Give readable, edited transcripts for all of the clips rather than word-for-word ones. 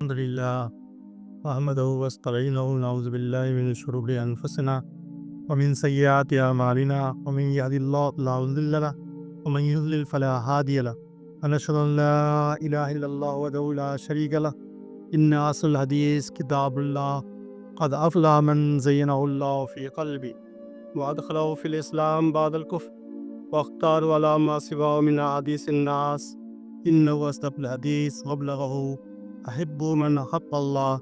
الحمد لله أحمده واستعينه ونعوذ بالله من شرور أنفسنا ومن سيئات أعمالنا ومن يهد الله فلا مضل له ومن يضلل فلا هادي له ونشهد أن لا إله إلا الله وحده لا شريك له إن أصل الحديث كتاب الله قد أفلح من زينه الله في قلبي وأدخله في الإسلام بعد الكفر واختار على ما سواه من حديث الناس إنه أصدق الحديث وأبلغه أحب من أحب الله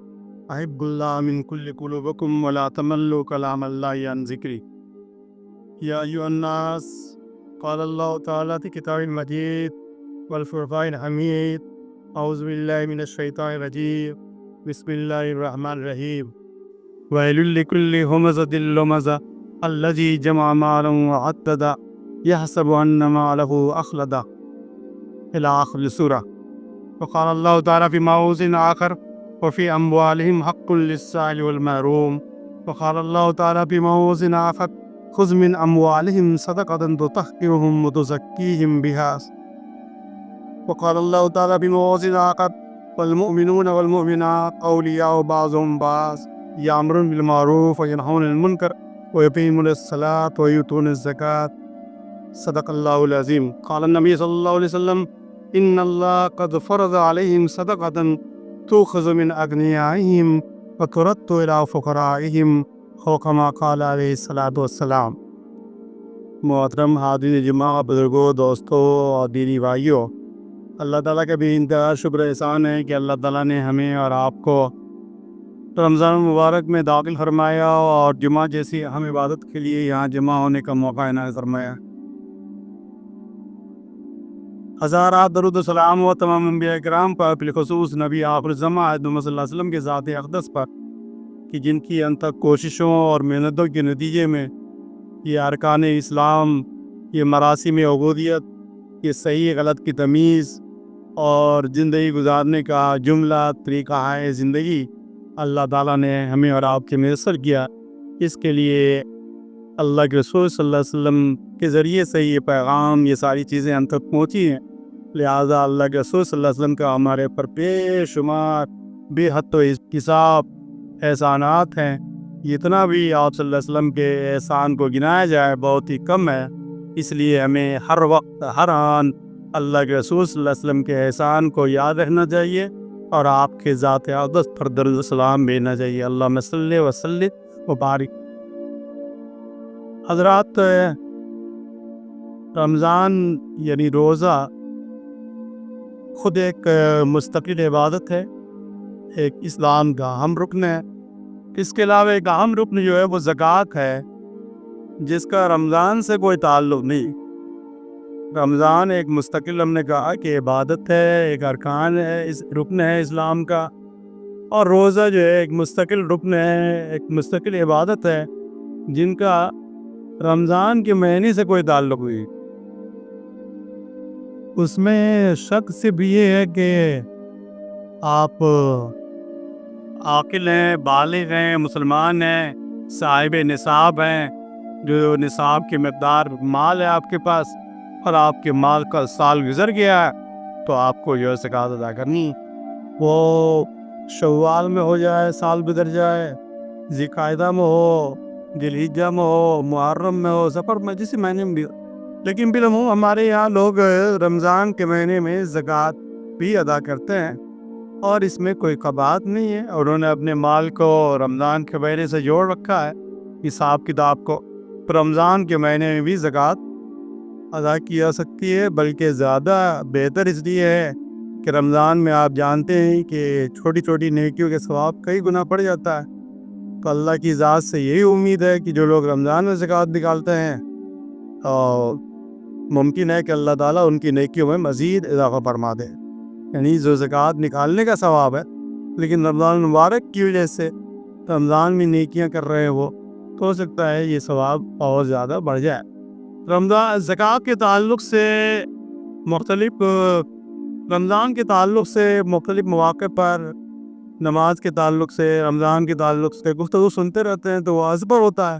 أحب الله من كل قلوبكم ولا تملوا كلام الله عن ذكري يا أيها الناس قال الله تعالى في كتاب المجيد والفرقان الحميد أعوذ بالله من الشيطان الرجيم بسم الله الرحمن الرحيم ويل لكل همزة لمزة الذي جمع مالا وعدد يحسب أن ماله أخلد إلى آخر السورة. وقال الله تعالى في موضع آخر وفي أموالهم حق للسائل والمحروم. وقال الله تعالى في موضع آخر خذ من أموالهم صدقة تطهرهم وتزكيهم بها. وقال الله تعالى في موضع آخر والمؤمنون والمؤمنات أولياء بعضهم بعض يأمرون بالمعروف وينهون عن المنكر ويقيمون الصلاة ويؤتون الزكاة. صدق الله العظيم. قال النبي صلى الله عليه وسلم إن الله قد فرض عليهم صدقة تؤخذ من أغنيائهم وترد إلى فقرائهم أو كما قال علیہ الصلاۃ والسلام. محترم حاضرین جمعہ، بزرگوں، دوستوں اور دینی بھائیوں، اللہ تعالیٰ کا بھی انتہا شکر احسان ہے کہ اللہ تعالیٰ نے ہمیں اور آپ کو رمضان مبارک میں داخل فرمایا اور جمعہ جیسی اہم عبادت کے لیے یہاں جمع ہونے کا موقع عنایت فرمایا. ہزارات درود و سلام و تمام انبیاء کرام پر، بالخصوص نبی آخر الزماں محمد صلی اللہ علیہ وسلم کے ذات اقدس پر، کہ جن کی انتھک کوششوں اور محنتوں کے نتیجے میں یہ ارکان اسلام، یہ مراسم عبودیت، یہ صحیح غلط کی تمیز اور زندگی گزارنے کا جملہ طریقہ ہے زندگی اللہ تعالیٰ نے ہمیں اور آپ کے میسر کیا. اس کے لیے اللہ کے رسول صلی اللہ علیہ وسلم کے ذریعے سے یہ پیغام، یہ ساری چیزیں ہم تک پہنچی ہیں. لہٰذا اللہ کے رسول صلی اللہ علیہ وسلم کا ہمارے پر بے شمار بے حد و حساب احسانات ہیں. اتنا بھی آپ صلی اللہ علیہ وسلم کے احسان کو گنایا جائے بہت ہی کم ہے. اس لیے ہمیں ہر وقت ہر آن اللہ کے رسول صلی اللہ علیہ وسلم کے احسان کو یاد رکھنا چاہیے اور آپ کے ذات اقدس پر درود و سلام بھیجنا چاہیے. اللہم صلی وسلم وبارک. حضرات، رمضان یعنی روزہ خود ایک مستقل عبادت ہے، ایک اسلام کا اہم رکن ہے. اس کے علاوہ ایک اہم رکن جو ہے وہ زکوٰۃ ہے، جس کا رمضان سے کوئی تعلق نہیں. رمضان ایک مستقل، ہم نے کہا کہ عبادت ہے، ایک ارکان ہے، اس رکن ہے اسلام کا. اور روزہ جو ہے ایک مستقل رکن ہے، ایک مستقل عبادت ہے، جن کا رمضان کے مہینے سے کوئی تعلق نہیں. اس میں شک صرف یہ ہے کہ آپ عاقل ہیں، بالغ ہیں، مسلمان ہیں، صاحب نصاب ہیں، جو نصاب کی مقدار مال ہے آپ کے پاس اور آپ کے مال کا سال گزر گیا ہے تو آپ کو جو ہے زکوٰۃ ادا کرنی. وہ شوال میں ہو جائے، سال گزر جائے، ذی القعدہ میں ہو، ذی الحجہ میں ہو، محرم میں ہو، سفر میں، جس مہینے میں بھی ہو. لیکن بالعموم ہمارے یہاں لوگ رمضان کے مہینے میں زکوٰۃ بھی ادا کرتے ہیں اور اس میں کوئی قباحت نہیں ہے. انہوں نے اپنے مال کو رمضان کے مہینے سے جوڑ رکھا ہے، حساب کتاب کو. رمضان کے مہینے میں بھی زکوٰۃ ادا کی جا سکتی ہے، بلکہ زیادہ بہتر اس لیے ہے کہ رمضان میں آپ جانتے ہیں کہ چھوٹی چھوٹی نیکیوں کے ثواب کئی گنا پڑ جاتا ہے. تو اللہ کی ذات سے یہی امید ہے کہ جو لوگ رمضان میں زکوٰۃ نکالتے ہیں اور ممکن ہے کہ اللہ تعالیٰ ان کی نیکیوں میں مزید اضافہ فرما دے. یعنی جو زکوٰۃ نکالنے کا ثواب ہے، لیکن رمضان مبارک کی وجہ سے رمضان میں نیکیاں کر رہے ہو تو ہو سکتا ہے یہ ثواب اور زیادہ بڑھ جائے. رمضان زکوٰۃ کے تعلق سے رمضان کے تعلق سے مختلف مواقع پر، نماز کے تعلق سے، رمضان کے تعلق سے گفتگو سنتے رہتے ہیں تو وہ ازبر ہوتا ہے.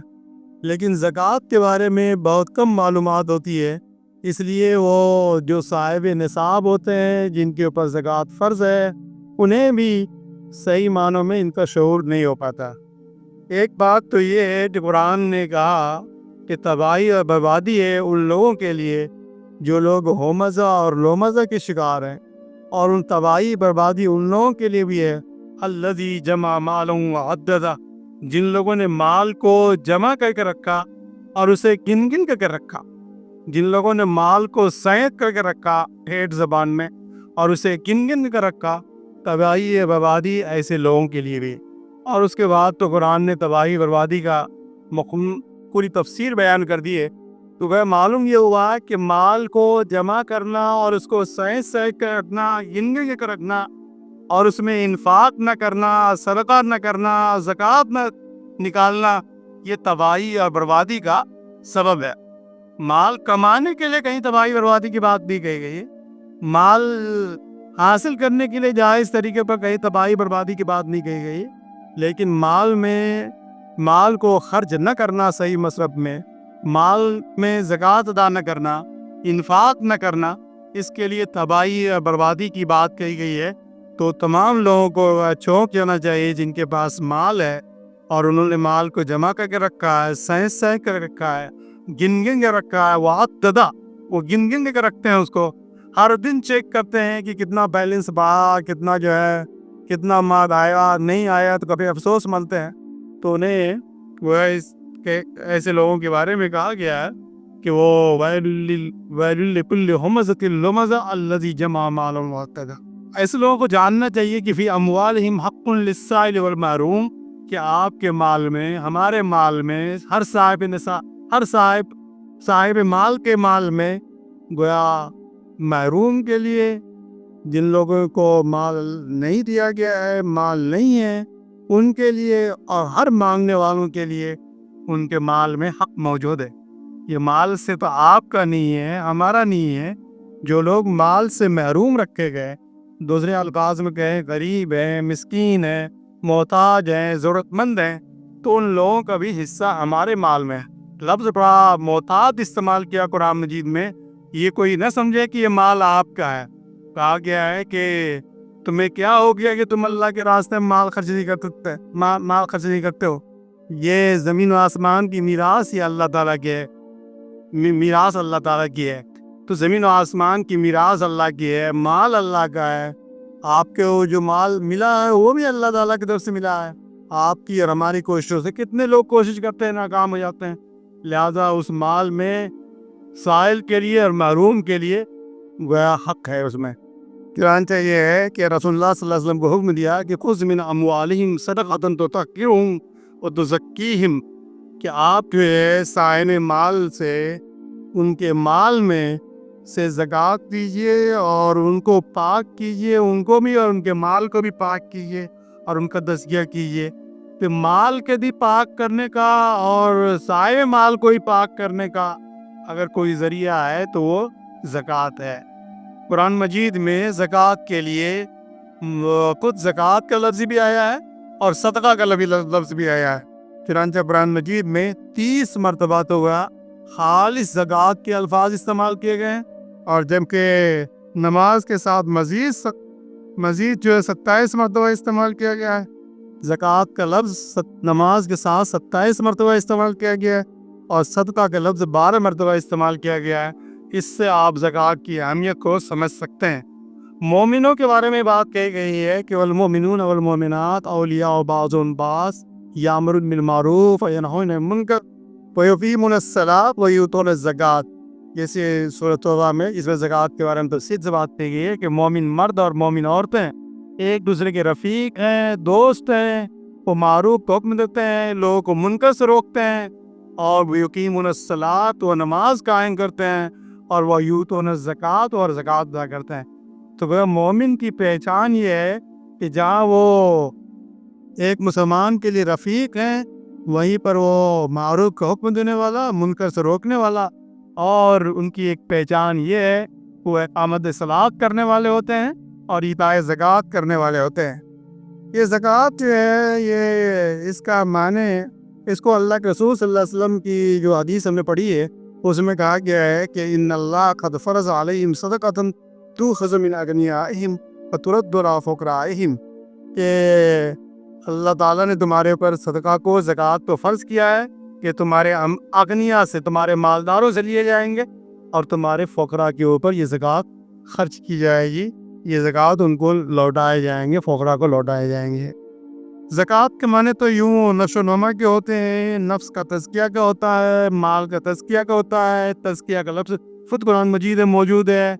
لیکن زکوٰۃ کے بارے میں بہت کم معلومات ہوتی ہے. اس لیے وہ جو صاحب نصاب ہوتے ہیں، جن کے اوپر زکوٰۃ فرض ہے، انہیں بھی صحیح معنوں میں ان کا شعور نہیں ہو پاتا۔ ایک بات تو یہ ہے کہ قرآن نے کہا کہ تباہی اور بربادی ہے ان لوگوں کے لیے جو لوگ ہومزہ اور لومزہ کے شکار ہیں، اور ان تباہی بربادی ان لوگوں کے لیے بھی ہے الذی جمع مالا وعددہ، جن لوگوں نے مال کو جمع کر کے رکھا اور اسے گن گن کر کے رکھا، جن لوگوں نے مال کو سینت کر کے رکھا ٹھیٹھ زبان میں اور اسے گن گن کر رکھا، تباہی بربادی ایسے لوگوں کے لیے بھی۔ اور اس کے بعد تو قرآن نے تباہی بربادی کا پوری تفسیر بیان کر دی ہے۔ تو وہ معلوم یہ ہوا کہ مال کو جمع کرنا اور اس کو سینت کر رکھنا، گن گن کر رکھنا، اور اس میں انفاق نہ کرنا، صدقہ نہ کرنا، زکوٰۃ نہ نکالنا، یہ تباہی اور بربادی کا سبب ہے۔ مال کمانے کے لیے کہیں تباہی بربادی کی بات نہیں کہی گئی ہے، مال حاصل کرنے کے لیے جائز طریقے پر کہیں تباہی بربادی کی بات نہیں کہی گئی، لیکن مال کو خرچ نہ کرنا صحیح مصرف میں، مال میں زکوٰۃ ادا نہ کرنا، انفاق نہ کرنا، اس کے لیے تباہی اور بربادی کی بات کہی گئی ہے۔ تو تمام لوگوں کو چونک جانا چاہیے جن کے پاس مال ہے اور انہوں نے مال کو جمع کر کے رکھا ہے، سینت کر کے رکھا ہے، گن گن کے رکھا ہے، وعددہ، وہ گن گن کے رکھتے ہیں، اس کو ہر دن چیک کرتے ہیں کہ کتنا بیلنس بڑھا، کتنا کتنا مال آیا، نہیں آیا تو کبھی افسوس مانتے ہیں۔ تو انہیں وہ ایسے لوگوں کے بارے میں کہا گیا ہے کہ وہ ویل لکل ہمزۃ لمزہ الذی جمع مالا وعددہ۔ ایسے لوگوں کو جاننا چاہیے کہ فی اموالہم حق للسائل والمحروم، کہ آپ کے مال میں، ہمارے مال میں، ہر صاحب مال کے مال میں گویا محروم کے لیے، جن لوگوں کو مال نہیں دیا گیا ہے، مال نہیں ہے، ان کے لیے اور ہر مانگنے والوں کے لیے ان کے مال میں حق موجود ہے۔ یہ مال سے تو آپ کا نہیں ہے، ہمارا نہیں ہے۔ جو لوگ مال سے محروم رکھے گئے، دوسرے الفاظ میں کہیں غریب ہیں، مسکین ہیں، محتاج ہیں، ضرورت مند ہیں، تو ان لوگوں کا بھی حصہ ہمارے مال میں ہے۔ لفظ بڑا محتاط استعمال کیا قرآن مجید میں، یہ کوئی نہ سمجھے کہ یہ مال آپ کا ہے۔ کہا گیا ہے کہ تمہیں کیا ہو گیا کہ تم اللہ کے راستے میں مال خرچ نہیں کرتے ہو؟ یہ زمین و آسمان کی میراث یہ اللہ تعالیٰ کی ہے، میراث اللہ تعالیٰ کی ہے۔ تو زمین و آسمان کی میراث اللہ کی ہے، مال اللہ کا ہے۔ آپ کے جو مال ملا ہے وہ بھی اللہ تعالیٰ کی طرف سے ملا ہے۔ آپ کی اور ہماری کوششوں سے کتنے لوگ کوشش کرتے ہیں، ناکام ہو جاتے ہیں۔ لہذا اس مال میں سائل کے لیے اور محروم کے لیے گویا حق ہے۔ اس میں چنانچہ یہ ہے کہ رسول اللہ صلی اللہ علیہ وسلم کو حکم دیا کہ خذ من اموالہم صدقۃ تطہرہم وتزکیہم، کہ آپ جو ہے صاحب مال سے، ان کے مال میں سے زکوٰۃ دیجیے اور ان کو پاک کیجیے، ان کو بھی اور ان کے مال کو بھی پاک کیجیے اور ان کا تزکیہ کیجیے۔ کہ مال کے بھی پاک کرنے کا اور صاحب مال کو ہی پاک کرنے کا اگر کوئی ذریعہ ہے تو وہ زکوٰۃ ہے۔ قرآن مجید میں زکوٰۃ کے لیے خود زکوٰۃ کا لفظ بھی آیا ہے اور صدقہ کا لفظ بھی آیا ہے۔ چنانچہ قرآن مجید میں 30 مرتبہ تو ہوا خالص زکوٰۃ کے الفاظ استعمال کیے گئے ہیں، اور جبکہ نماز کے ساتھ مزید جو ہے 27 مرتبہ استعمال کیا گیا ہے۔ زکوٰۃ کا لفظ نماز کے ساتھ 27 مرتبہ استعمال کیا گیا ہے، اور صدقہ کا لفظ 12 مرتبہ استعمال کیا گیا ہے۔ اس سے آپ زکوٰۃ کی اہمیت کو سمجھ سکتے ہیں۔ مومنوں کے بارے میں بات کہی گئی ہے کہ والمؤمنون والمؤمنات اولیاء بعضهم بعض یامرون بالمعروف وینہون عن المنکر ویقیمون الصلاۃ ویؤتون الزکوٰۃ، جیسے سورۃ توبہ میں اس میں زکوٰۃ کے بارے میں تفصیل سے بات کی گئی ہے کہ مومن مرد اور مومن عورتیں ایک دوسرے کے رفیق ہیں، دوست ہیں، وہ معروف کو حکم دیتے ہیں، لوگوں کو منکر سے روکتے ہیں، اور ویقیمون الصلاۃ، وہ نماز قائم کرتے ہیں، اور ویؤتون الزکوٰۃ، اور زکوٰۃ ادا کرتے ہیں۔ تو وہ مومن کی پہچان یہ ہے کہ جہاں وہ ایک مسلمان کے لیے رفیق ہیں، وہیں پر وہ معروف کا حکم دینے والا، منکر سے روکنے والا، اور ان کی ایک پہچان یہ ہے وہ اقامت صلاۃ کرنے والے ہوتے ہیں اور ایتاء زکوٰۃ کرنے والے ہوتے ہیں۔ یہ زکوٰۃ جو ہے، یہ اس کا معنی، اس کو اللہ کے رسول صلی اللہ علیہ وسلم کی جو حدیث ہم نے پڑھی ہے اس میں کہا گیا ہے کہ ان اللہ قد فرض علیہم صدقۃ تؤخذ من اغنیائہم وترد علی فقرائہم، کہ اللہ تعالیٰ نے تمہارے اوپر صدقہ کو زکوٰۃ کو فرض کیا ہے کہ تمہارے اغنیا سے تمہارے مالداروں سے لیے جائیں گے اور تمہارے فقراء کے اوپر یہ زکوٰۃ خرچ کی جائے گی. یہ زکوٰۃ ان کو لوٹائے جائیں گے, فقراء کو لوٹائے جائیں گے. زکوٰۃ کے معنی تو یوں نشو و نما کے ہوتے ہیں, نفس کا تزکیہ کا ہوتا ہے, مال کا تزکیہ کا ہوتا ہے. تزکیہ کا لفظ خود قرآن مجید میں موجود ہے,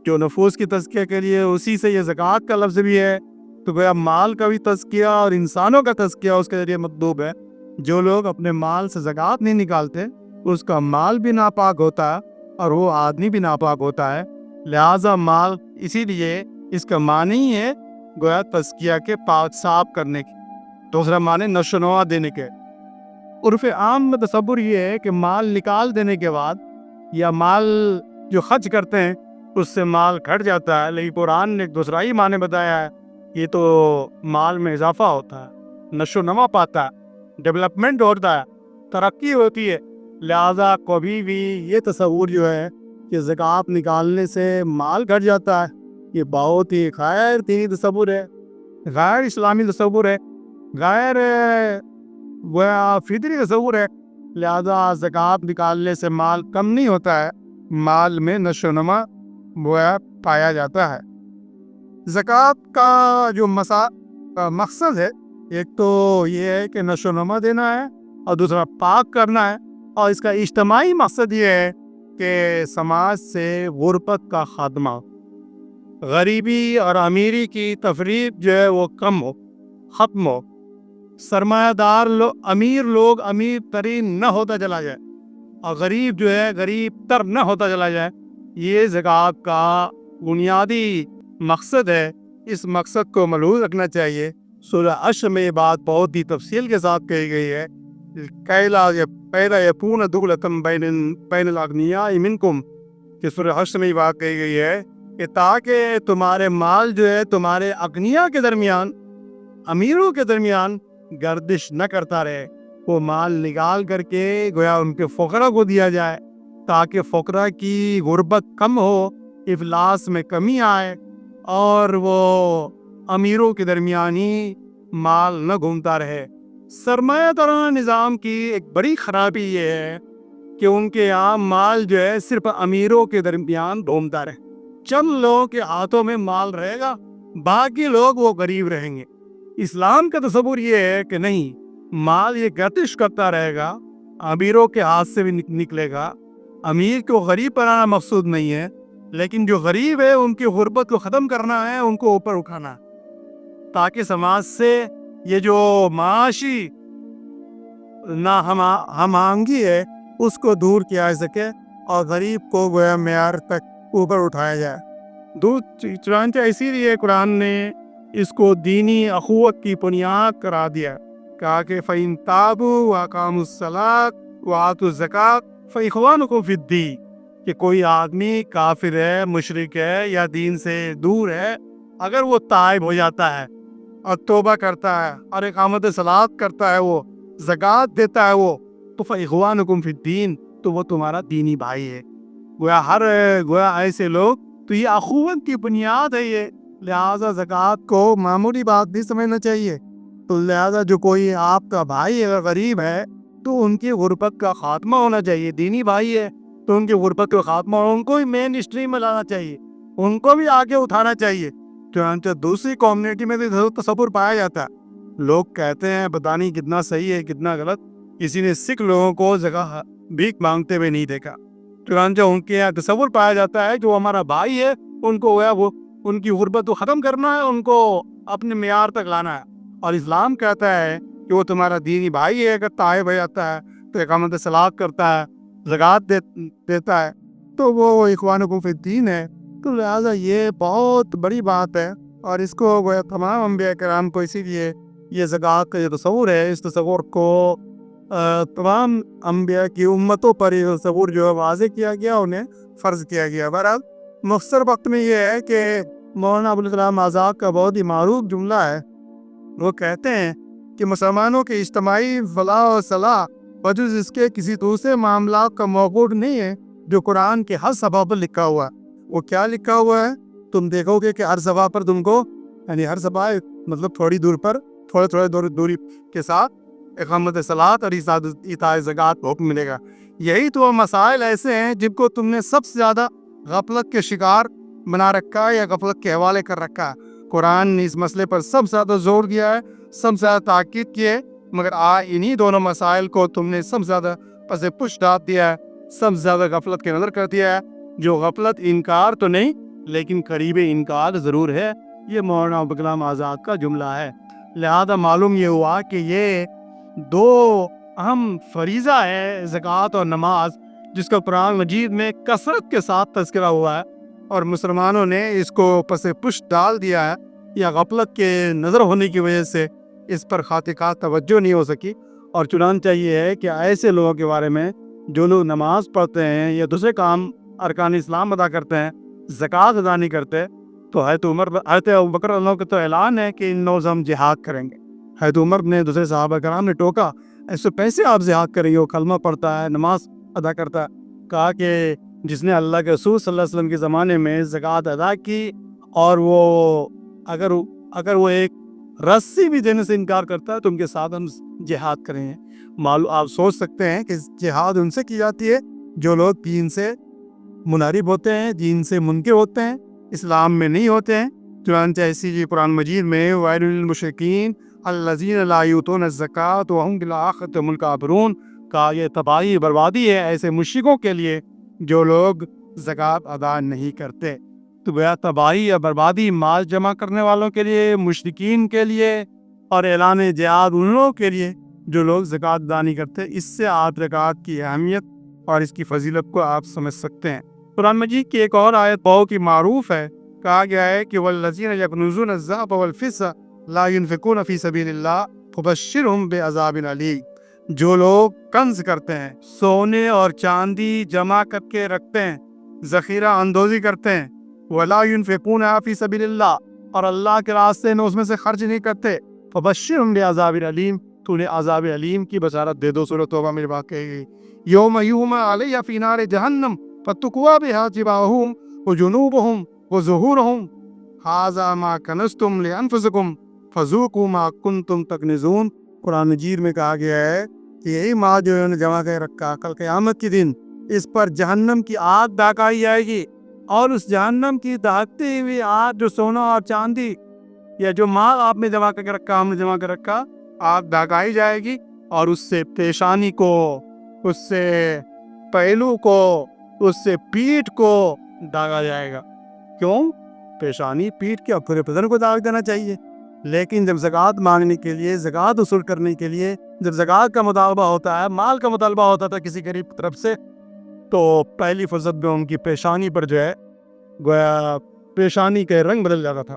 جو نفوس کی تزکیہ کے لیے اسی سے یہ زکوٰۃ کا لفظ بھی ہے. تو گویا مال کا بھی تزکیہ اور انسانوں کا تزکیہ اس کے ذریعے مطلوب ہے. جو لوگ اپنے مال سے زکوٰۃ نہیں نکالتے اس کا مال بھی ناپاک ہوتا ہے اور وہ آدمی بھی ناپاک ہوتا ہے. لہٰذا مال اسی لیے اس کا معنی ہی ہے گویا تزکیہ کے پاک صاف کرنے کی. دوسرا معنی نشو و نما دینے کے. عرف عام میں تصور یہ ہے کہ مال نکال دینے کے بعد یا مال جو خرچ کرتے ہیں اس سے مال گھٹ جاتا ہے, لیکن قرآن نے ایک دوسرا ہی معنی بتایا ہے. یہ تو مال میں اضافہ ہوتا ہے, نشو و نما پاتا ہے, ڈیولپمنٹ ہوتا ہے, ترقی ہوتی ہے. لہذا کبھی بھی یہ تصور جو ہے کہ زکوٰۃ نکالنے سے مال گھٹ جاتا ہے, یہ بہت ہی غیر دینی تصور ہے, غیر اسلامی تصور ہے, غیر وہ فطری تصور ہے. لہذا زکوٰۃ نکالنے سے مال کم نہیں ہوتا ہے, مال میں نشو و نما وہ پایا جاتا ہے. زکوٰۃ کا جو مقصد ہے ایک تو یہ ہے کہ نشو و نما دینا ہے اور دوسرا پاک کرنا ہے, اور اس کا اجتماعی مقصد یہ ہے کہ سماج سے غربت کا خاتمہ, غریبی اور امیری کی تفریق جو ہے وہ کم ہو, ختم ہو, سرمایہ دار امیر لوگ امیر ترین نہ ہوتا چلا جائے اور غریب جو ہے غریب تر نہ ہوتا چلا جائے. یہ زکوٰۃ کا بنیادی مقصد ہے. اس مقصد کو ملحوظ رکھنا چاہیے. سورہ عشر میں یہ بات بہت ہی تفصیل کے ساتھ کہی گئی ہے. پہلا یکون دغلۃ بین الاغنیاء منکم, کہ سورہ عشر میں یہ بات کہی گئی ہے کہ تاکہ تمہارے مال جو ہے تمہارے اغنیاء کے درمیان, امیروں کے درمیان گردش نہ کرتا رہے. وہ مال نکال کر کے گویا ان کے فقراء کو دیا جائے تاکہ فقراء کی غربت کم ہو, افلاس میں کمی آئے, اور وہ امیروں کے درمیان ہی مال نہ گھومتا رہے. سرمایہ دارانہ نظام کی ایک بڑی خرابی یہ ہے کہ ان کے یہاں مال جو ہے صرف امیروں کے درمیان گھومتا رہے. چند لوگوں کے ہاتھوں میں مال رہے گا, باقی لوگ وہ غریب رہیں گے. اسلام کا تصور یہ ہے کہ نہیں, مال یہ گردش کرتا رہے گا, امیروں کے ہاتھ سے بھی نکلے گا. امیر کو غریب بنانا مقصود نہیں ہے, لیکن جو غریب ہے ان کی غربت کو ختم کرنا ہے, ان کو اوپر اٹھانا ہے, تاکہ سماج سے یہ جو معاشی ہم آہنگی ہے اس کو دور کیا جا سکے اور غریب کو گویا معیار تک اوپر اٹھایا جائے. چنانچہ اسی لیے قرآن نے اس کو دینی اخوت کی بنیاد قرار دیا, کہا کہ فَإِن تَابُوا وَأَقَامُوا الصَّلَاةَ وَآتُوا الزَّكَاةَ فَإِخْوَانُكُمْ فِي الدِّينِ. کہ کوئی آدمی کافر ہے, مشرک ہے یا دین سے دور ہے, اگر وہ تائب ہو جاتا ہے اور توبہ کرتا ہے اور اقامت صلاۃ کرتا ہے, وہ زکوٰۃ دیتا ہے, وہ تو فَإِخْوَانُكُمْ فِي الدِّينِ, تو وہ تمہارا دینی بھائی ہے. گویا ایسے لوگ, تو یہ اخوت کی بنیاد ہے یہ. لہٰذا زکوٰۃ کو معمولی بات نہیں سمجھنا چاہیے. تو لہٰذا جو کوئی آپ کا بھائی اگر غریب ہے تو ان کی غربت کا خاتمہ ہونا چاہیے. دینی بھائی ہے تو ان کی غربت کا خاتمہ, ان کو بھی مین اسٹریم میں لانا چاہیے, ان کو بھی آگے اٹھانا چاہیے. چنانچہ دوسری کمیونٹی میں بھی تصور پایا جاتا ہے. لوگ کہتے ہیں پتہ نہیں کتنا صحیح ہے کتنا غلط, کسی نے سکھ لوگوں کو جگہ بھیک مانگتے ہوئے نہیں دیکھا. چنانچہ ان کے یہاں تصور پایا جاتا ہے جو ہمارا بھائی ہے ان کو وہ ان کی غربت کو ختم کرنا ہے, ان کو اپنے معیار تک لانا ہے. اور اسلام کہتا ہے کہ وہ تمہارا دینی بھائی ہے, اگر تائب ہو جاتا ہے تو اقامت صلاۃ کرتا ہے, زکوٰۃ دیتا ہے, تو وہ اخوانکم فی الدین ہے. تو لہٰذا یہ بہت بڑی بات ہے, اور اس کو تمام انبیاء کرام کو اسی لیے یہ زکوٰۃ کا جو تصور ہے, اس تصور کو تمام انبیاء کی امتوں پر یہ تصور جو ہے واضح کیا گیا, انہیں فرض کیا گیا. بہرحال مختصر وقت میں یہ ہے کہ مولانا ابوالکلام آزاد کا بہت ہی معروف جملہ ہے. وہ کہتے ہیں کہ مسلمانوں کے اجتماعی فلاح و صلاح بجز اس کے کسی دوسرے معاملات کا موجود نہیں ہے جو قرآن کے ہر صفحہ پر لکھا ہوا ہے. وہ کیا لکھا ہوا ہے؟ تم دیکھو گے کہ ہر صفحہ پر تم کو, یعنی ہر صفحہ مطلب تھوڑی دور پر تھوڑے دوری کے ساتھ اقامت صلاۃ اور ایتاء زکوٰۃ کا حکم ملے گا۔ یہی تو مسائل ایسے ہیں جن کو تم نے سب سے زیادہ غفلت کے شکار بنا رکھا ہے یا غفلت کے حوالے کر رکھا ہے۔ قرآن نے اس مسئلے پر سب سے زیادہ زور دیا ہے، سب سے زیادہ تاکید کی ہے، مگر انہی دونوں مسائل کو تم نے سب سے زیادہ پس پش ڈال دیا ہے، سب سے زیادہ غفلت کے نظر کر دیا ہے۔ جو غفلت انکار تو نہیں لیکن قریب انکار ضرور ہے، یہ مولانا ابوالکلام آزاد کا جملہ ہے۔ لہذا معلوم یہ ہوا کہ یہ دو اہم فریضہ ہے، زکوٰۃ اور نماز، جس کا قرآن مجید میں کثرت کے ساتھ تذکرہ ہوا ہے، اور مسلمانوں نے اس کو پس پش ڈال دیا ہے یا غفلت کے نظر ہونے کی وجہ سے اس پر خاطر توجہ نہیں ہو سکی۔ اور چنانچہ یہ ہے کہ ایسے لوگوں کے بارے میں جو لوگ نماز پڑھتے ہیں یا دوسرے کام ارکان اسلام ادا کرتے ہیں، زکوٰۃ ادا نہیں کرتے، تو حضرت ابوبکر اللہ کا تو اعلان ہے کہ ان لوگوں سے ہم جہاد کریں گے۔ حضرت عمر نے دوسرے صحابہ کرام نے ٹوکا، ایسے پیسے آپ جہاد کریں گے؟ وہ کلمہ پڑھتا ہے، نماز ادا کرتا ہے۔ کہا کہ جس نے اللہ کے رسول صلی اللہ علیہ وسلم کے زمانے میں زکوٰۃ ادا کی اور وہ اگر وہ ایک رسی بھی دینے سے انکار کرتا ہے تو ان کے ساتھ ہم جہاد کریں گے۔ آپ سوچ سکتے ہیں کہ جہاد ان سے کی جاتی ہے جو لوگ دین سے منحرف ہوتے ہیں، دین سے منکر ہوتے ہیں، اسلام میں نہیں ہوتے ہیں۔ چنانچہ اسی لیے قرآن مجید میں وَيْلٌ لِّلْمُشْرِكِينَ الَّذِينَ لَا يُؤْتُونَ الزَّكَاةَ وَهُمْ بِالْآخِرَةِ هُمْ كَافِرُونَ کا یہ تباہی بربادی ہے ایسے مشرکوں کے لیے جو لوگ زکوٰۃ ادا نہیں کرتے۔ تو گویا تباہی یا بربادی مال جمع کرنے والوں کے لیے، مشرکین کے لیے، اور اعلان جہاد ان لوگوں کے لیے جو لوگ زکوٰۃ ادا نہیں کرتے۔ اس سے آپ زکوٰۃ کی اہمیت اور اس کی فضیلت کو آپ سمجھ سکتے ہیں۔ قرآن مجید کی ایک اور آیت بہت ہی معروف ہے، کہا گیا ہے کہ وَالَّذِينَ يَكْنِزُونَ الذَّهَبَ وَالْفِضَّةَ لَا يُنْفِقُونَ فِي سَبِيلِ اللَّهِ فَبَشِّرْهُم بِعَذَابٍ أَلِيمٍ۔ جو لوگ کنز کرتے ہیں، سونے اور چاندی جمع کر کے رکھتے ہیں، ذخیرہ اندوزی کرتے ہیں، وَلَا يُنْفِقُونَ فِي سَبِيلِ اللَّهِ، اور اللہ کے راستے میں اس میں سے خرچ نہیں کرتے، فَبَشِّرْهُم بِعَذَابٍ أَلِيمٍ، تو انہیں عذاب علیم کی بشارت دے دو۔ سورۃ توبہ میں واقع ہے، یوم یحمى علیہا فی نار جہنم فتکوی بہا جباہہم وجنوبہم وظہورہم ھذا ما کنزتم لانفسکم فذوقوا ما کنتم تکنزون۔ قرآن مجید میں کہا گیا ہے کہ یہی مال جو انہوں نے جمع کر رکھا، کل قیامت کے دن اس پر جہنم کی آگ دھاکائی جائے گی، اور اس جہنم کی دھاکتی ہوئی آگ جو سونا اور چاندی یا جو مال آپ نے جمع کر کے رکھا، ہم نے جمع کر رکھا، آگ دھاکائی جائے گی، اور اس سے پیشانی کو، اس سے پہلو کو، اس سے پیٹھ کو داغا جائے گا۔ کیوں؟ پیشانی، پیٹھ کے پورے بدن کو داغ دینا چاہیے، لیکن جب زکوٰۃ مانگنے کے لیے، زکوٰۃ وصول کرنے کے لیے جب زکوٰۃ کا مطالبہ ہوتا ہے، مال کا مطالبہ ہوتا تھا کسی غریب کی طرف سے، تو پہلی فرصت میں ان کی پیشانی پر جو ہے گویا پیشانی کا رنگ بدل جاتا تھا،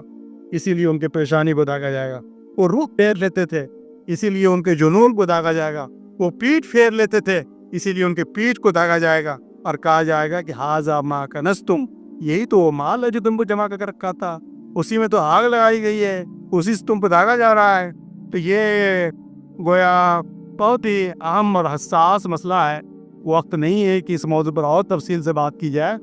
اسی لیے ان کے پیشانی کو داغا جائے گا۔ وہ روح پھیر لیتے تھے، اسی لیے ان کے جنون کو داغا جائے گا۔ وہ پیٹھ پھیر لیتے تھے، اسی لیے ان کے پیٹھ کو داغا جائے گا، اور کہا جائے گا کہ ھذا ما کنزتم، یہی تو وہ مال ہے جو تم کو جمع کر رکھا تھا، اسی میں تو آگ لگائی گئی ہے، اسی سے تم کو داغا جا رہا ہے۔ تو یہ گویا بہت ہی اہم اور حساس مسئلہ ہے، وقت نہیں ہے کہ اس موضوع پر اور تفصیل سے بات کی جائے۔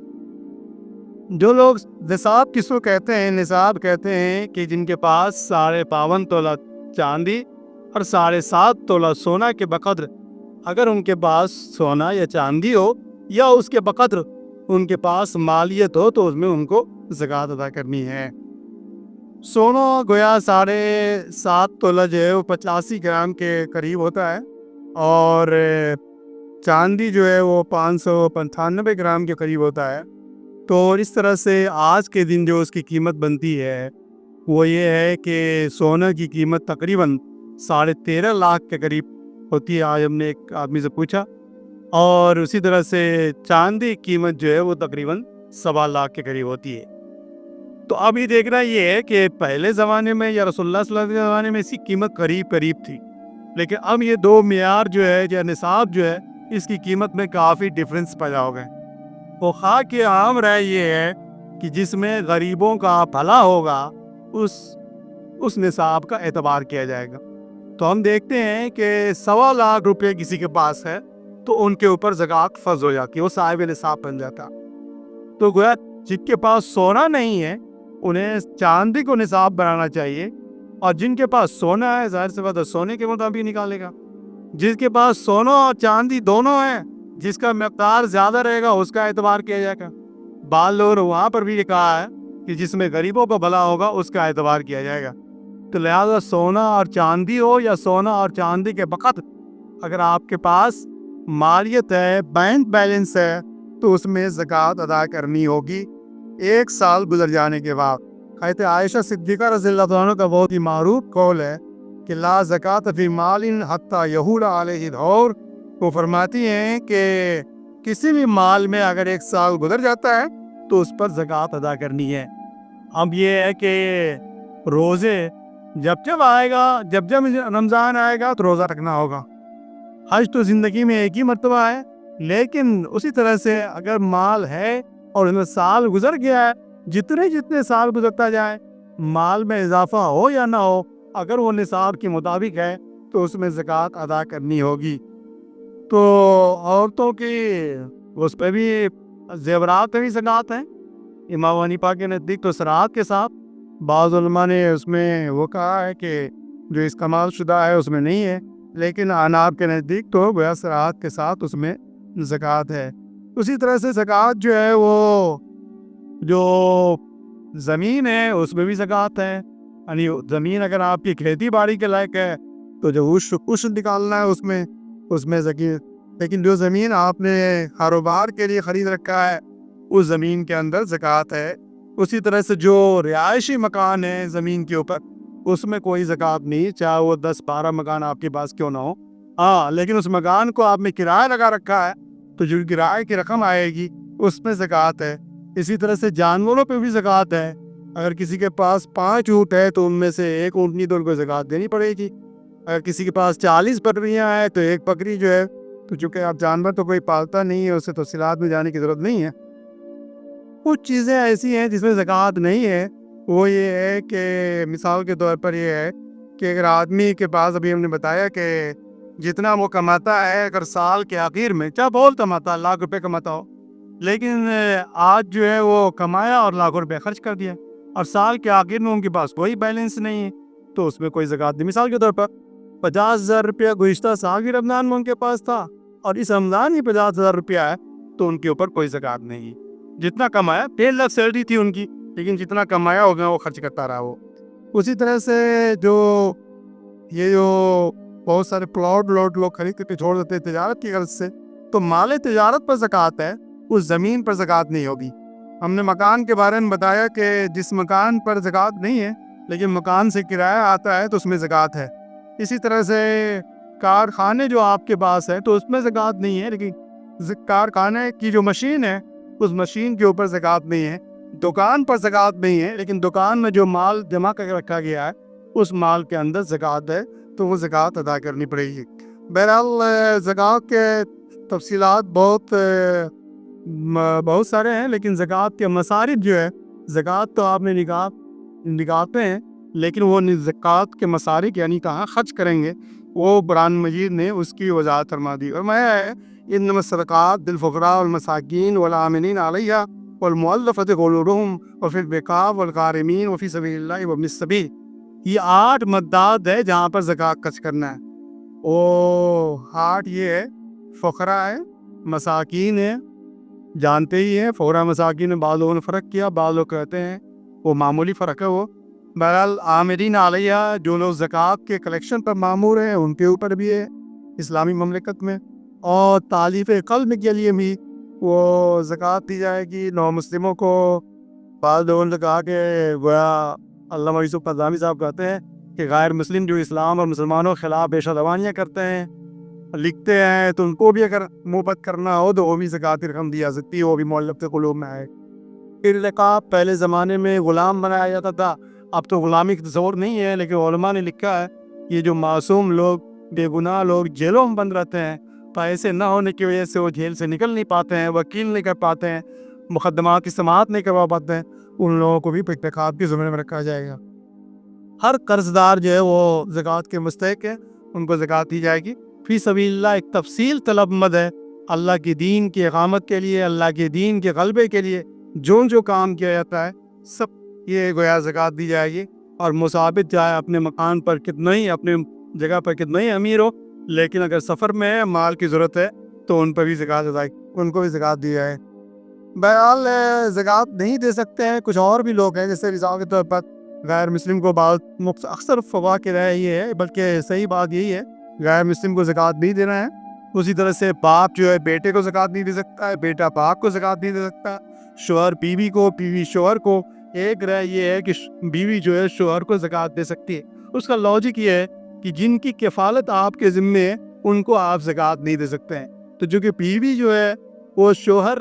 جو لوگ نصاب کس کو کہتے ہیں؟ نصاب کہتے ہیں کہ جن کے پاس 52.5 تولہ چاندی اور 7.5 تولہ سونا کے بقدر، اگر ان کے پاس سونا یا چاندی ہو یا اس کے بقدر ان کے پاس مالیت ہو، تو اس میں ان کو زکوٰۃ ادا کرنی ہے۔ سونا گویا 7.5 تولہ جو ہے وہ 85 گرام کے قریب ہوتا ہے، اور چاندی جو ہے وہ 595 گرام کے قریب ہوتا ہے۔ تو اس طرح سے آج کے دن جو اس کی قیمت بنتی ہے وہ یہ ہے کہ سونا کی قیمت تقریباً 13.5 لاکھ کے قریب ہوتی ہے، آج ہم نے ایک آدمی سے پوچھا، اور اسی طرح سے چاندی کی قیمت جو ہے وہ تقریباً 1.25 لاکھ کے قریب ہوتی ہے۔ تو اب یہ دیکھنا یہ ہے کہ پہلے زمانے میں یا رسول اللہ صلی اللہ علیہ وسلم کے زمانے میں اس کی قیمت قریب تھی، لیکن اب یہ دو معیار جو ہے یا نصاب جو ہے، اس کی قیمت میں کافی ڈفرینس پیدا ہو گئے۔ وہ خواہ کہ عام رائے یہ ہے کہ جس میں غریبوں کا بھلا ہوگا اس نصاب کا اعتبار کیا جائے گا۔ تو ہم دیکھتے ہیں کہ 1.25 لاکھ روپے کسی کے پاس ہے تو ان کے اوپر زکوٰۃ فرض ہو جاتی ہے، وہ صاحب نصاب بن جاتا۔ تو گویا جن کے پاس سونا نہیں ہے انہیں چاندی کو نصاب بنانا چاہیے، اور جن کے پاس سونا ہے ظاہر سی بات ہے سونے کے مطابق نکالے گا. جس کے پاس سونا اور چاندی دونوں ہیں جس کا مقدار زیادہ رہے گا اس کا اعتبار کیا جائے گا. بعض لوگوں نے وہاں پر بھی لکھا ہے کہ جس میں غریبوں کا بھلا ہوگا اس کا اعتبار کیا جائے گا. تو لہذا سونا اور چاندی ہو یا سونا اور چاندی کے وقت اگر آپ کے پاس مالیت ہے بینک بیلنس ہے تو اس میں زکوٰۃ ادا کرنی ہوگی 1 سال گزر جانے کے بعد. حضرت عائشہ صدیقہ رضی اللہ عنہ کا بہت ہی معروف قول ہے کہ لا زکوٰۃ فی مال حتی یحول علیہ الدور. وہ فرماتی ہیں کہ کسی بھی مال میں اگر 1 سال گزر جاتا ہے تو اس پر زکوٰۃ ادا کرنی ہے. اب یہ ہے کہ روزے جب آئے گا جب رمضان آئے گا تو روزہ رکھنا ہوگا. حج تو زندگی میں ایک ہی مرتبہ ہے لیکن اسی طرح سے اگر مال ہے اور اس میں سال گزر گیا ہے جتنے سال گزرتا جائے مال میں اضافہ ہو یا نہ ہو اگر وہ نصاب کے مطابق ہے تو اس میں زکوٰۃ ادا کرنی ہوگی. تو عورتوں کی اس پہ بھی زیورات پہ بھی زکوٰۃ ہے. امام حنیفہ کے نزدیک تو سراحت کے ساتھ. بعض علماء نے اس میں وہ کہا ہے کہ جو استعمال شدہ ہے اس میں نہیں ہے لیکن احناف کے نزدیک تو گویا سراحت کے ساتھ اس میں زکوٰۃ ہے. اسی طرح سے زکوٰۃ جو ہے وہ جو زمین ہے اس میں بھی زکوٰۃ ہے. یعنی زمین اگر آپ کی کھیتی باڑی کے لائق ہے تو جو عشر نکالنا ہے اس میں زکوٰۃ. لیکن جو زمین آپ نے کاروبار کے لیے خرید رکھا ہے اس زمین کے اندر زکوٰۃ ہے. اسی طرح سے جو رہائشی مکان ہے زمین کے اوپر اس میں کوئی زکوٰۃ نہیں چاہے وہ 10-12 مکان آپ کے پاس کیوں نہ ہو. ہاں لیکن اس مکان کو آپ نے کرایہ لگا رکھا ہے تو جو کرایہ کی رقم آئے گی اس میں زکوٰۃ ہے. اسی طرح سے جانوروں پہ بھی زکوٰۃ ہے. اگر کسی کے پاس 5 اونٹ ہے تو ان میں سے 1 اونٹنی تو ان کو زکوٰۃ دینی پڑے گی. اگر کسی کے پاس 40 بکریاں ہیں تو 1 بکری جو ہے تو چونکہ آپ جانور تو کوئی پالتا نہیں ہے اسے تفصیلات میں جانے کی ضرورت نہیں ہے. کچھ چیزیں ایسی ہیں جس میں زکوٰۃ نہیں ہے. وہ یہ ہے کہ مثال کے طور پر یہ ہے کہ اگر آدمی کے پاس ابھی ہم نے بتایا کہ جتنا وہ کماتا ہے اگر سال کے آخر میں چاہے بہت کماتا ہے لاکھ روپے کماتا ہو لیکن آج جو ہے وہ کمایا اور لاکھوں روپے خرچ کر دیا اور سال کے آخر میں ان کے پاس کوئی بیلنس نہیں ہے تو اس میں کوئی زکوٰۃ نہیں. مثال کے طور پر 50,000 روپیہ گزشتہ سال کی رمضان میں ان کے پاس تھا اور اس رمضان میں 50,000 روپیہ ہے تو ان کے اوپر کوئی زکوٰۃ نہیں. جتنا کمایا 1.5 لاکھ سیلری تھی ان کی لیکن جتنا کمایا ہوگا وہ خرچ کرتا رہا وہ. اسی طرح سے جو بہت سارے پلاٹ لوگ خرید کے چھوڑ دیتے تجارت کی غرض سے تو مال تجارت پر زکوٰۃ ہے اس زمین پر زکوٰۃ نہیں ہوگی. ہم نے مکان کے بارے میں بتایا کہ جس مکان پر زکوٰۃ نہیں ہے لیکن مکان سے کرایہ آتا ہے تو اس میں زکوٰۃ ہے. اسی طرح سے کارخانے جو آپ کے پاس ہے تو اس میں زکوٰۃ نہیں ہے لیکن کارخانے کی جو مشین ہے اس مشین کے اوپر زکوٰۃ نہیں ہے. دکان پر زکوٰۃ نہیں ہے لیکن دکان میں جو مال جمع کر کے رکھا گیا ہے اس مال کے اندر زکوٰۃ ہے تو وہ زکوٰۃ ادا کرنی پڑے گی. بہرحال زکوٰۃ کے تفصیلات بہت سارے ہیں لیکن زکوٰۃ کے مصارف جو ہے زکوٰۃ تو آپ نے نکالتے ہیں لیکن وہ زکوٰۃ کے مصارف یعنی کہاں خرچ کریں گے وہ قرآن مجید نے اس کی وضاحت فرما دی. اور میں انما الصدقات للفقراء والمساکین والعاملین علیہا والمؤلفۃ قلوبہم وفی الرقاب والغارمین وفی سبیل اللہ وابن السبیل. یہ 8 مدات ہے جہاں پر زکوٰۃ خرچ کرنا ہے. 8 یہ ہے فقراء ہے مساکین ہے جانتے ہی ہیں فقراء مساکین میں بعض لوگوں نے فرق کیا بعض لوگ کہتے ہیں وہ معمولی فرق ہے وہ. بہرحال عاملین علیہ جو لوگ زکوٰۃ کے کلیکشن پر مامور ہیں ان کے اوپر بھی ہے اسلامی مملکت میں. اور تالیف قلب کے لیے بھی وہ زکوٰۃ دی جائے گی. نو مسلموں کو بعض لوگوں نے کہا کہ گویا علامہ یوسف قرضاوی صاحب کہتے ہیں کہ غیر مسلم جو اسلام اور مسلمانوں کے خلاف پیشہ روانیاں کرتے ہیں لکھتے ہیں تو ان کو بھی اگر محبت کرنا ہو تو وہ بھی زکوٰۃ کی رقم دی جا سکتی ہے وہ بھی مؤلفۃ قلوب میں آئے. پھر رقاب پہلے زمانے میں غلام بنایا جاتا تھا اب تو غلامی کا تصور نہیں ہے لیکن علماء نے لکھا ہے یہ جو معصوم لوگ بے گناہ لوگ جیلوں میں بند رہتے ہیں پیسے نہ ہونے کی وجہ سے وہ جیل سے نکل نہیں پاتے ہیں وکیل نہیں کر پاتے ہیں مقدمات کی سماعت نہیں کروا پاتے ہیں ان لوگوں کو بھی رقاب کے زمرے میں رکھا جائے گا. ہر قرض دار جو ہے وہ زکوٰۃ کے مستحق ہے ان کو زکوٰۃ دی جائے گی. فی سبیل اللہ ایک تفصیل طلب مند ہے اللہ کی دین کی اقامت کے لیے اللہ کے دین کے غلبے کے لیے جو کام کیا جاتا ہے سب یہ گویا زکوٰۃ دی جائے گی. اور مثابت جائے اپنے مکان پر کتنا ہی اپنے جگہ پر کتنا ہی امیر ہو، لیکن اگر سفر میں مال کی ضرورت ہے تو ان پر بھی زکوٰۃ ان کو بھی زکوٰۃ دی جائے۔ بہرحال زکوٰۃ نہیں دے سکتے ہیں کچھ اور بھی لوگ ہیں، جیسے مثال کے طور پر غیر مسلم کو اکثر فقہا کی رائے یہ ہے، بلکہ صحیح بات یہی ہے، غیر مسلم کو زکوٰۃ نہیں دینا ہے۔ اسی طرح سے باپ جو ہے بیٹے کو زکوٰۃ نہیں دے سکتا ہے، بیٹا باپ کو زکوٰۃ نہیں دے سکتا، شوہر بیوی کو، بیوی شوہر کو۔ ایک رائے یہ ہے کہ بیوی جو ہے شوہر کو زکوٰۃ دے سکتی ہے۔ اس کا لاجک یہ ہے کہ جن کی کفالت آپ کے ذمے ہے ان کو آپ زکوٰۃ نہیں دے سکتے ہیں۔ تو جو کہ بیوی جو ہے وہ شوہر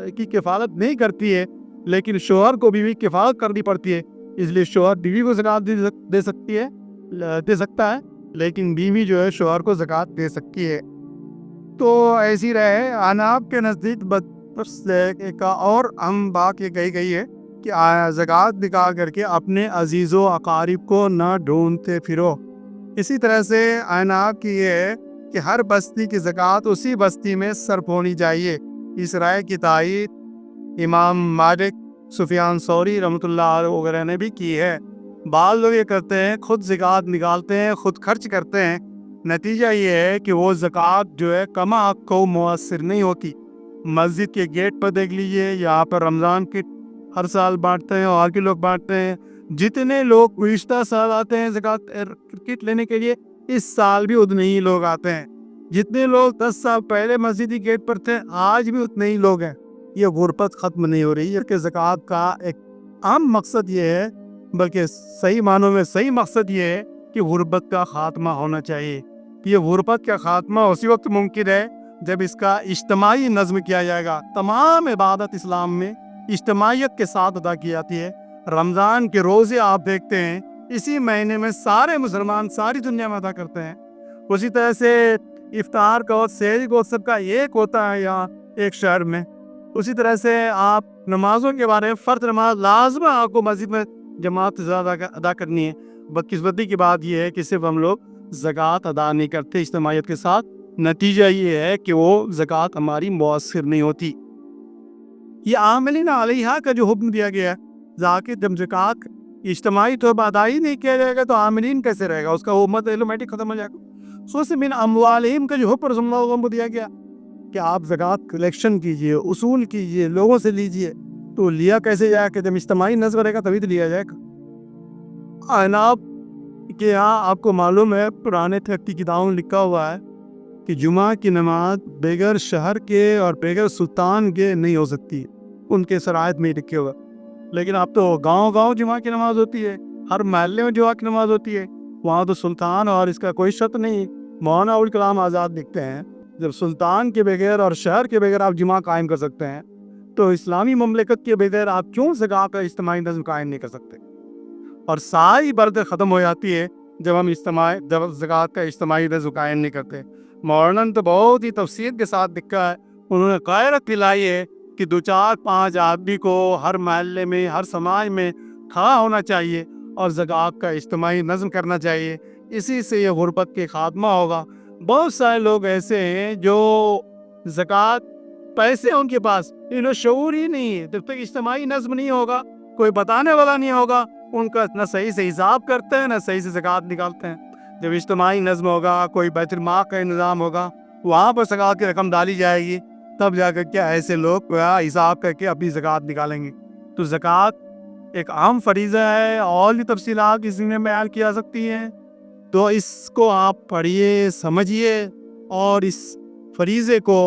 کی کفالت نہیں کرتی ہے، لیکن شوہر کو بیوی کی کفالت کرنی پڑتی ہے، اس لیے شوہر بیوی کو زکوٰۃ دے سکتا ہے، لیکن بیوی جو ہے شوہر کو زکوٰۃ دے سکتی ہے۔ تو ایسی رہے احناف کے نزدیک ایک اور اہم بات یہ کہی گئی ہے کہ زکوٰۃ نکال کر کے اپنے عزیز و اقارب کو نہ ڈھونڈتے پھرو۔ اسی طرح سے احناف کی یہ ہے کہ ہر بستی کی زکوٰۃ اسی بستی میں صرف ہونی چاہیے۔ اس رائے کی تائید امام مالک، سفیان ثوری رحمۃ اللہ علیہ وغیرہ نے بھی کی ہے۔ بعض لوگ یہ کرتے ہیں، خود زکوٰۃ نکالتے ہیں، خود خرچ کرتے ہیں، نتیجہ یہ ہے کہ وہ زکوٰۃ جو ہے کما حق کو مؤثر نہیں ہوتی۔ مسجد کے گیٹ پر دیکھ لیجئے، یہاں پر رمضان کٹ ہر سال بانٹتے ہیں اور کے لوگ بانٹتے ہیں۔ جتنے لوگ گزشتہ سال آتے ہیں زکوٰۃ کٹ لینے کے لیے، اس سال بھی اتنے ہی لوگ آتے ہیں۔ جتنے لوگ 10 سال پہلے مسجدی گیٹ پر تھے، آج بھی اتنے ہی لوگ ہیں۔ یہ غربت ختم نہیں ہو رہی ہے کہ زکوٰۃ کا ایک عام مقصد یہ ہے، بلکہ صحیح معنوں میں صحیح مقصد یہ ہے کہ غربت کا خاتمہ ہونا چاہیے۔ یہ غربت کا خاتمہ اسی وقت ممکن ہے جب اس کا اجتماعی نظم کیا جائے گا۔ تمام عبادت اسلام میں اجتماعیت کے ساتھ ادا کی جاتی ہے۔ رمضان کے روزے آپ دیکھتے ہیں، اسی مہینے میں سارے مسلمان ساری دنیا میں ادا کرتے ہیں۔ اسی طرح سے افطار کا اور سحری کو سب کا ایک ہوتا ہے یہاں ایک شہر میں۔ اسی طرح سے آپ نمازوں کے بارے میں، فرض نماز لازم آپ کو مسجد میں جماعت سے زیادہ ادا کرنی ہے۔ بدقسمتی کی بات یہ ہے کہ صرف ہم لوگ زکوٰۃ ادا نہیں کرتے اجتماعیت کے ساتھ، نتیجہ یہ ہے کہ وہ زکوٰۃ ہماری مؤثر نہیں ہوتی۔ یہ عاملین علیہا کا جو حکم دیا گیا ہے، جب زکوٰۃ اجتماعی طور پر ادا ہی نہیں کیا جائے گا تو عاملین کیسے رہے گا؟ اس کا امت ایٹومیٹک ختم ہو جائے گا۔ خصوصاً من اموالہم کا جو حکم رسول اللہ علیہ وسلم کو دیا گیا کہ آپ زکوٰۃ کلیکشن کیجئے، اصول کیجئے، لوگوں سے لیجئے، تو لیا کیسے جائے کہ جب اجتماعی نظم رہے گا تبھی تو لیا جائے گا۔ احناف کہ یہاں آپ کو معلوم ہے پرانے تحقیقی کی کتابوں میں لکھا ہوا ہے کہ جمعہ کی نماز بغیر شہر کے اور بغیر سلطان کے نہیں ہو سکتی، ان کے شرائط میں لکھے ہوا۔ لیکن اب تو گاؤں گاؤں جمعہ کی نماز ہوتی ہے، ہر محلے میں جمعہ کی نماز ہوتی ہے، وہاں تو سلطان اور اس کا کوئی شرط نہیں۔ مولانا ابوالکلام آزاد لکھتے ہیں جب سلطان کے بغیر اور شہر کے بغیر آپ جمعہ قائم کر سکتے ہیں تو اسلامی مملکت کے بغیر آپ کیوں زکوٰۃ کا اجتماعی نظم قائم نہیں کر سکتے؟ اور ساری برکت ختم ہو جاتی ہے جب ہم زکوٰۃ کا اجتماعی نظم قائم نہیں کرتے۔ مولانا نے تو بہت ہی تفصیل کے ساتھ لکھا ہے، انہوں نے غیرت دلائی ہے کہ 2-4-5 آدمی کو ہر محلے میں، ہر سماج میں کھڑا ہونا چاہیے اور زکوٰۃ کا اجتماعی نظم کرنا چاہیے، اسی سے یہ غربت کے خاتمہ ہوگا۔ بہت سارے لوگ ایسے ہیں جو زکوٰۃ پیسے ان کے پاس، انہیں شعور ہی نہیں ہے، جب تک اجتماعی نظم نہیں ہوگا، کوئی بتانے والا نہیں ہوگا، ان کا نہ صحیح سے حساب کرتے ہیں نہ صحیح سے زکوٰۃ نکالتے ہیں۔ جب اجتماعی نظم ہوگا، کوئی بیت المال کا انتظام ہوگا، وہاں پر زکوٰۃ کی رقم ڈالی جائے گی، تب جا کر کے ایسے لوگ حساب کر کے اپنی زکوٰۃ نکالیں گے۔ تو زکوٰۃ ایک عام فریضہ ہے، اور بھی تفصیلات اس میں بیان کی جا سکتی ہیں، تو اس کو آپ پڑھیے، سمجھیے اور اس فریضے کو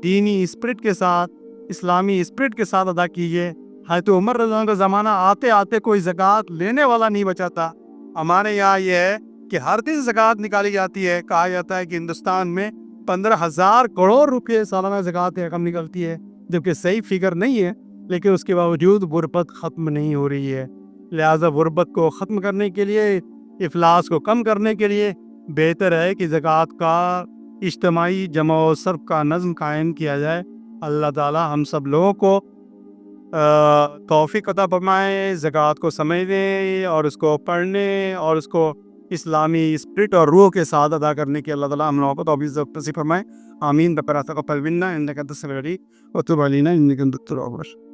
دینی اسپرٹ کے ساتھ، اسلامی اسپرٹ کے ساتھ ادا کیجیے۔ حضرت عمر رضی اللہ عنہ کا زمانہ آتے آتے کوئی زکوٰۃ لینے والا نہیں بچا تھا۔ ہمارے یہاں یہ ہے کہ ہر دن زکوٰۃ نکالی جاتی ہے، کہا جاتا ہے کہ ہندوستان میں 15,000 کروڑ روپے سالانہ زکوٰۃ کی رقم نکلتی ہے، جبکہ صحیح فگر نہیں ہے، لیکن اس کے باوجود غربت ختم نہیں ہو رہی ہے۔ لہٰذا غربت کو ختم کرنے کے لیے، افلاس کو کم کرنے کے لیے بہتر ہے کہ زکوٰۃ کا اجتماعی جمع و صرف کا نظم قائم کیا جائے۔ اللہ تعالی ہم سب لوگوں کو توفیق عطا فرمائے، زکوٰۃ کو سمجھنے اور اس کو پڑھنے اور اس کو اسلامی اسپرٹ اور روح کے ساتھ ادا کرنے کی اللہ تعالی ہم لوگوں کو توفیق نصیب فرمائے۔ آمین۔ تقبل منا انک انت السمیع العلیم وتب علینا انک انت التواب الرحیم۔